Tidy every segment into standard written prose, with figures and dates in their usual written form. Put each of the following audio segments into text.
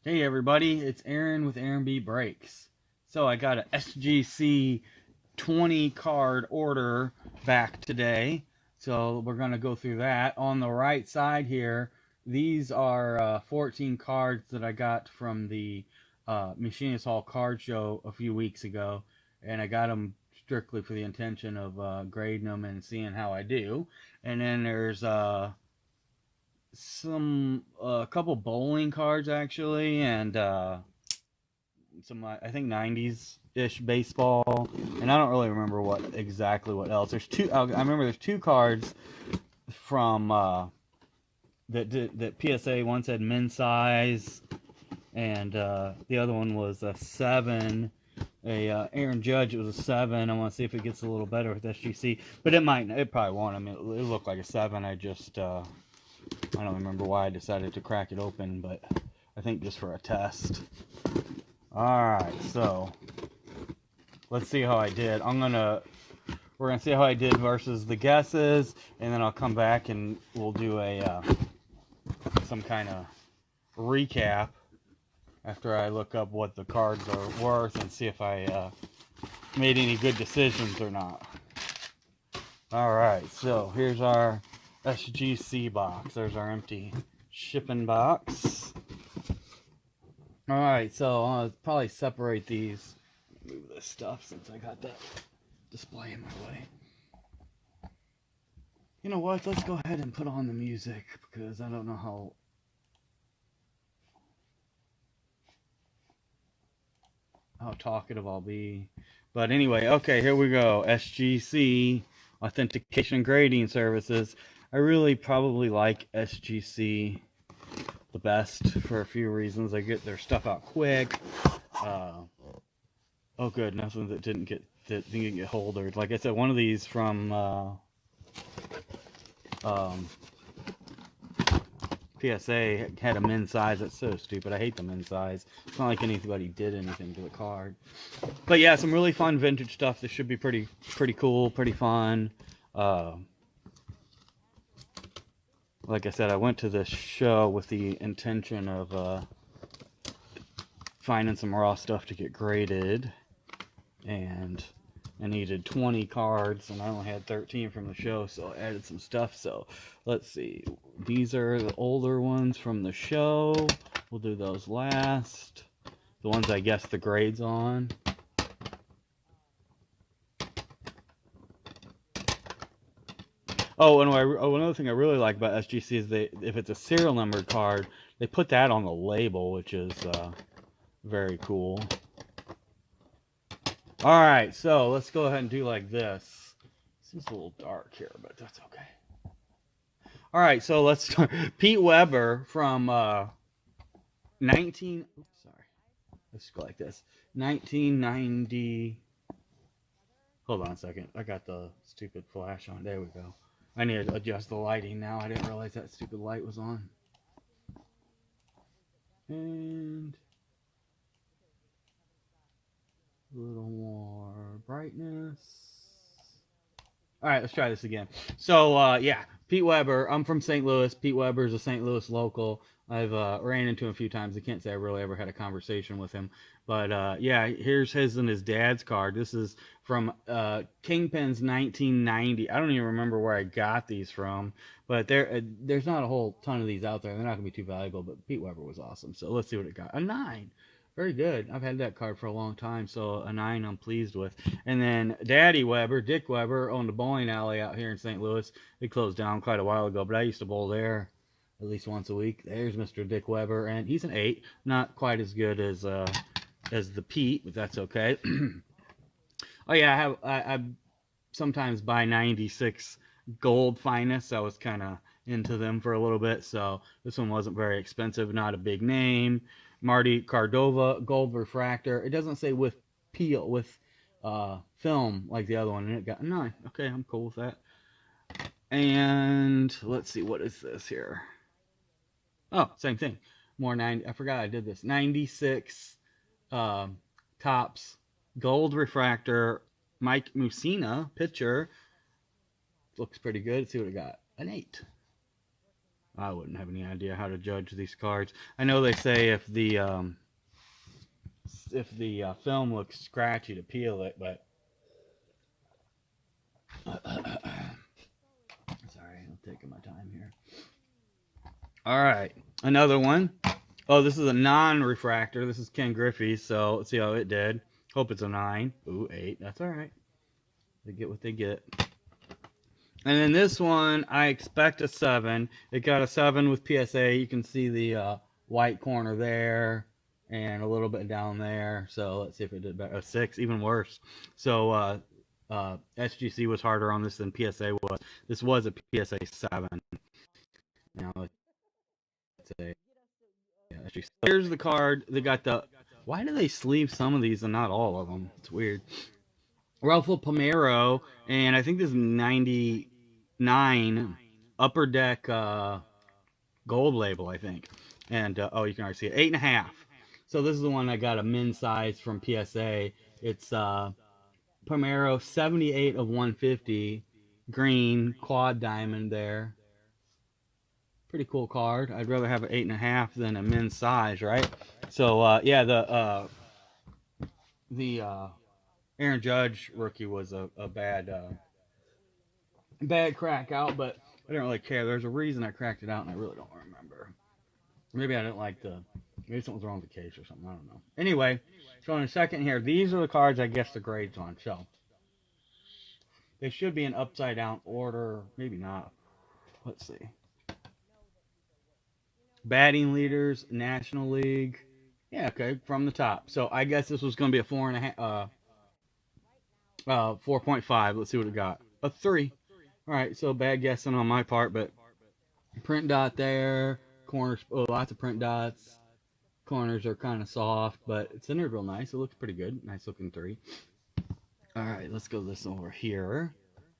Hey everybody, it's Aaron with AaronBBREAKS. So I got a SGC 20 card order back today. So we're going to go through that. On the right side here, these are 14 cards that I got from the Machinist Hall card show a few weeks ago. And I got them strictly for the intention of grading them and seeing how I do. And then there's a couple bowling cards actually, and some I think 90s ish baseball, and I don't really remember what else. There's two. I remember there's two cards from that PSA. One said men's size, and the other one was a 7. Aaron Judge, it was a 7. I want to see if it gets a little better with SGC, but it might. It probably won't. I mean, it looked like a 7. I don't remember why I decided to crack it open, but I think just for a test. Alright, so let's see how I did. We're gonna see how I did versus the guesses, and then I'll come back and we'll do some kind of recap after I look up what the cards are worth and see if I made any good decisions or not. Alright, so here's our SGC box. There's our empty shipping box. Alright, so I'll probably separate these. Move this stuff since I got that display in my way. You know what? Let's go ahead and put on the music because I don't know how talkative I'll be. But anyway, okay, here we go. SGC, Authentication Grading Services. I really probably like SGC the best for a few reasons. I get their stuff out quick. Oh good, nothing that didn't get holdered. Like I said, one of these from PSA had a men's size. That's so stupid. I hate the men's size. It's not like anybody did anything to the card. But yeah, some really fun vintage stuff. This should be pretty cool, pretty fun. Like I said, I went to this show with the intention of finding some raw stuff to get graded, and I needed 20 cards, and I only had 13 from the show, so I added some stuff. So let's see. These are the older ones from the show. We'll do those last. The ones I guessed the grades on. Oh, and another thing I really like about SGC is if it's a serial numbered card, they put that on the label, which is very cool. All right, so let's go ahead and do like this. Seems a little dark here, but that's okay. All right, so let's start. Pete Weber from 19. Oops, sorry. Let's go like this. 1990. Hold on a second. I got the stupid flash on. There we go. I need to adjust the lighting now. I didn't realize that stupid light was on. And a little more brightness. All right, let's try this again. So, yeah, Pete Weber. I'm from St. Louis. Pete Weber is a St. Louis local. I've ran into him a few times. I can't say I really ever had a conversation with him. But, yeah, here's his and his dad's card. This is from Kingpin's 1990. I don't even remember where I got these from. But there's not a whole ton of these out there. They're not going to be too valuable. But Pete Weber was awesome. So let's see what it got. A 9. Very good. I've had that card for a long time, so a 9 I'm pleased with. And then Daddy Weber, Dick Weber, owned a bowling alley out here in St. Louis. It closed down quite a while ago, but I used to bowl there at least once a week. There's Mr. Dick Weber, and he's an 8. Not quite as good as the Pete, but that's okay. Oh yeah, I sometimes buy 96 gold finest. I was kind of into them for a little bit, so this one wasn't very expensive, not a big name. Marty Cordova gold refractor. It doesn't say with peel, with film like the other one, and it got a 9. Okay, I'm cool with that. And let's see, what is this here? Oh, same thing. More 90. I forgot I did this. 96 Topps gold refractor. Mike Mussina pitcher. Looks pretty good. Let's see what it got. An 8. I wouldn't have any idea how to judge these cards. I know they say if the film looks scratchy to peel it, but sorry, I'm taking my time here. All right, another one. Oh, this is a non-refractor. This is Ken Griffey's, so let's see how it did. Hope it's a 9. Ooh, 8. That's all right. They get what they get. And then this one, I expect a 7. It got a 7 with PSA. You can see the white corner there and a little bit down there. So let's see if it did better. A 6, even worse. So SGC was harder on this than PSA was. This was a PSA 7. Now let's say, yeah, SGC. Here's the card. They got the. Why do they sleeve some of these and not all of them? It's weird. Ralph Palmeiro, and I think this is 99 upper deck gold label, I think. And oh, you can already see it, 8.5. So this is the one I got a min size from PSA. It's Palmeiro 78 of 150, green quad diamond there. Pretty cool card. I'd rather have an 8.5 than a min size, right? So yeah, the Aaron Judge rookie was a bad crack out, but I didn't really care. There's a reason I cracked it out, and I really don't remember. Maybe I didn't like maybe something was wrong with the case or something. I don't know. Anyway, so in a second here, these are the cards I guess the grades on. So they should be in upside down order. Maybe not. Let's see. Batting leaders, National League. Yeah, okay, from the top. So I guess this was going to be a 4.5. 4.5. Let's see what it got. A 3. All right, so bad guessing on my part, but print dot there. Corners, lots of print dots. Corners are kind of soft, but it's centered real nice. It looks pretty good. Nice looking 3. All right, let's go this over here.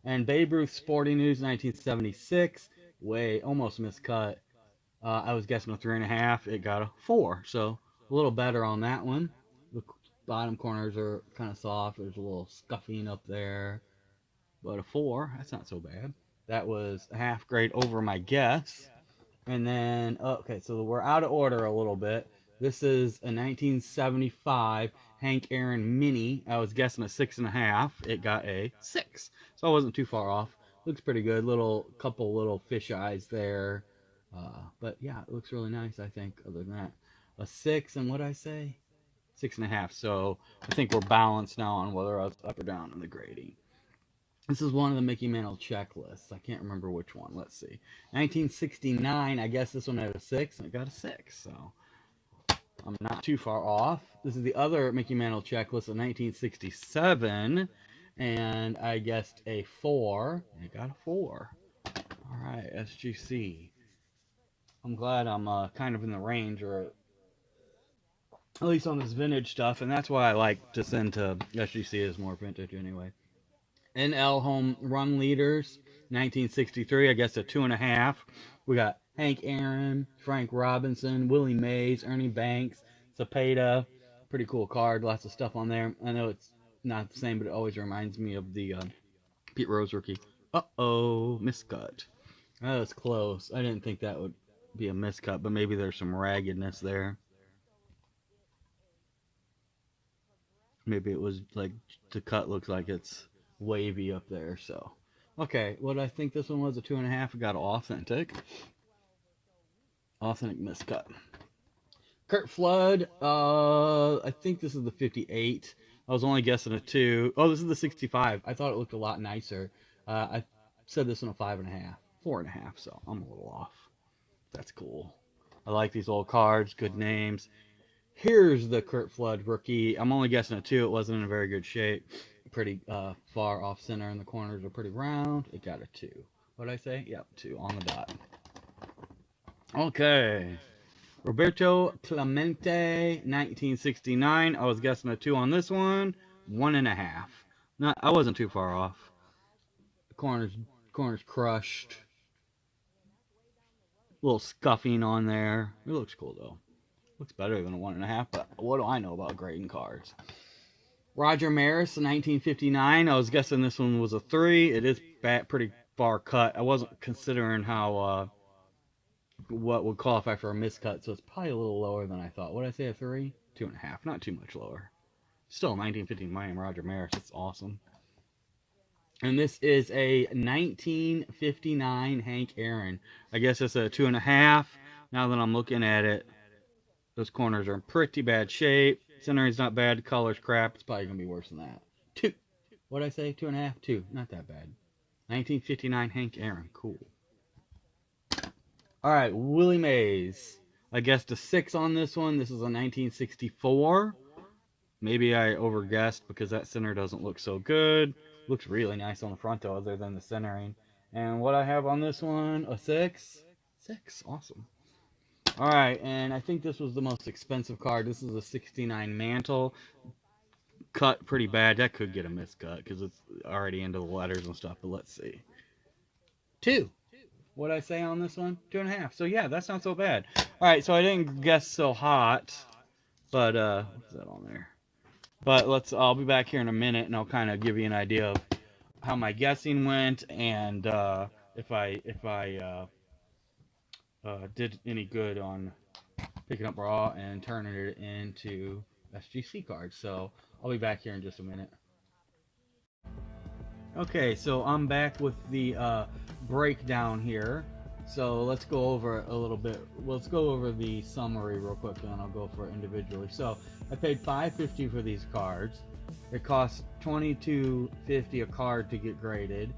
And Babe Ruth Sporting News 1976. Way, almost miscut. I was guessing a 3.5. It got a 4, so a little better on that one. The bottom corners are kind of soft. There's a little scuffing up there. But a 4, that's not so bad. That was a half grade over my guess. And then, okay, so we're out of order a little bit. This is a 1975 Hank Aaron Mini. I was guessing a 6.5. It got a 6. So I wasn't too far off. Looks pretty good. Couple little fish eyes there. But yeah, it looks really nice, I think, other than that. A 6, and what did I say? 6.5. So I think we're balanced now on whether I was up or down in the grading. This is one of the Mickey Mantle checklists. I can't remember which one. Let's see. 1969, I guess this one had a 6, and it got a 6. So I'm not too far off. This is the other Mickey Mantle checklist of 1967, and I guessed a 4, and it got a 4. All right, SGC. I'm glad I'm kind of in the range, or at least on this vintage stuff, and that's why I like to send to SGC as more vintage anyway. NL Home Run Leaders, 1963, I guess a 2.5. We got Hank Aaron, Frank Robinson, Willie Mays, Ernie Banks, Cepeda. Pretty cool card, lots of stuff on there. I know it's not the same, but it always reminds me of the Pete Rose rookie. Uh-oh, miscut. That was close. I didn't think that would be a miscut, but maybe there's some raggedness there. Maybe it was like the cut looks like it's wavy up there. So okay, what I think this one was a 2.5. It got authentic miscut. Kurt Flood, I think this is the 58. I was only guessing a 2. Oh, this is the 65. I thought it looked a lot nicer. I said this one a 5.5, 4.5, so I'm a little off. That's cool. I like these old cards, good names. Here's the Kurt Flood rookie. I'm only guessing a 2. It wasn't in a very good shape. Pretty far off center, and the corners are pretty round. It got a 2. What did I say? Yep, 2 on the dot. Okay. Roberto Clemente, 1969. I was guessing a 2 on this one. 1.5. I wasn't too far off. The corners crushed. A little scuffing on there. It looks cool though. Looks better than a 1.5, but what do I know about grading cards? Roger Maris, 1959. I was guessing this one was a 3. It is pretty far cut. I wasn't considering how what would qualify for a miscut, so it's probably a little lower than I thought. What did I say, a 3? 2.5, not too much lower. Still 1915 Miami Roger Maris, it's awesome. And this is a 1959 Hank Aaron. I guess it's a 2.5. Now that I'm looking at it, those corners are in pretty bad shape. Centering's not bad. Color's crap. It's probably going to be worse than that. 2. What did I say? 2.5? 2. Not that bad. 1959 Hank Aaron. Cool. All right, Willie Mays. I guessed a 6 on this one. This is a 1964. Maybe I overguessed because that center doesn't look so good. Looks really nice on the front, though, other than the centering. And what I have on this one, a 6? 6. Awesome. All right, and I think this was the most expensive card. This is a 69 Mantle. Cut pretty bad. That could get a miscut because it's already into the letters and stuff, but let's see. 2. What did I say on this one? 2.5. So, yeah, that's not so bad. All right, so I didn't guess so hot, but what's that on there? But I'll be back here in a minute, and I'll kind of give you an idea of how my guessing went and if I did any good on picking up raw and turning it into SGC cards. So I'll be back here in just a minute. Okay, so I'm back with the breakdown here. So let's go over a little bit. Let's go over the summary real quick, and then I'll go for it individually. So I paid $5.50 for these cards. It costs $22.50 a card to get graded.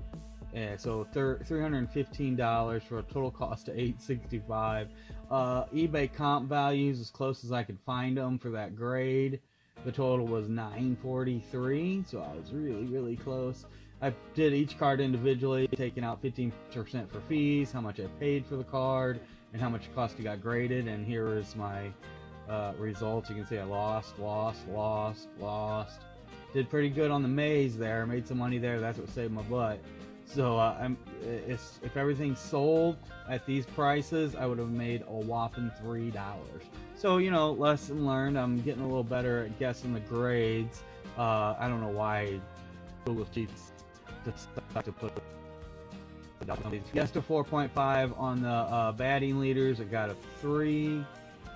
So $315 for a total cost of $865. eBay comp values as close as I could find them for that grade. The total was $943, so I was really close. I did each card individually, taking out 15% for fees, how much I paid for the card, and how much it cost to get graded. And here is my results. You can see I lost. Did pretty good on the maze there. Made some money there. That's what saved my butt. So if everything sold at these prices, I would have made a whopping $3. So, you know, lesson learned. I'm getting a little better at guessing the grades. I don't know why Google Sheets decided to put guessed a 4.5 on the batting leaders. I got a 3.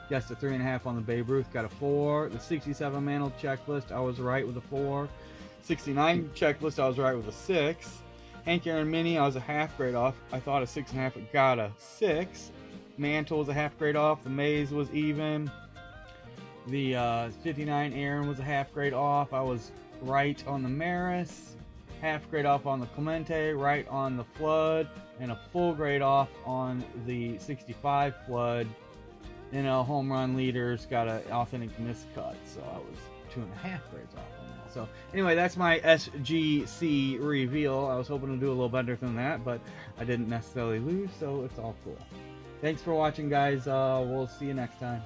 Guessed a 3.5 on the Babe Ruth. Got a 4. The 67 Mantle checklist, I was right with a 4. 69 checklist, I was right with a 6. Hank Aaron Mini, I was a half grade off. I thought a 6.5, it got a 6. Mantle was a half grade off. The Maze was even. The 59 Aaron was a half grade off. I was right on the Maris. Half grade off on the Clemente. Right on the Flood. And a full grade off on the 65 Flood. And a home run leaders got an authentic miscut. So I was 2.5 grades off on that. So anyway, that's my SGC reveal. I was hoping to do a little better than that, but I didn't necessarily lose, so it's all cool. Thanks for watching, guys. We'll see you next time.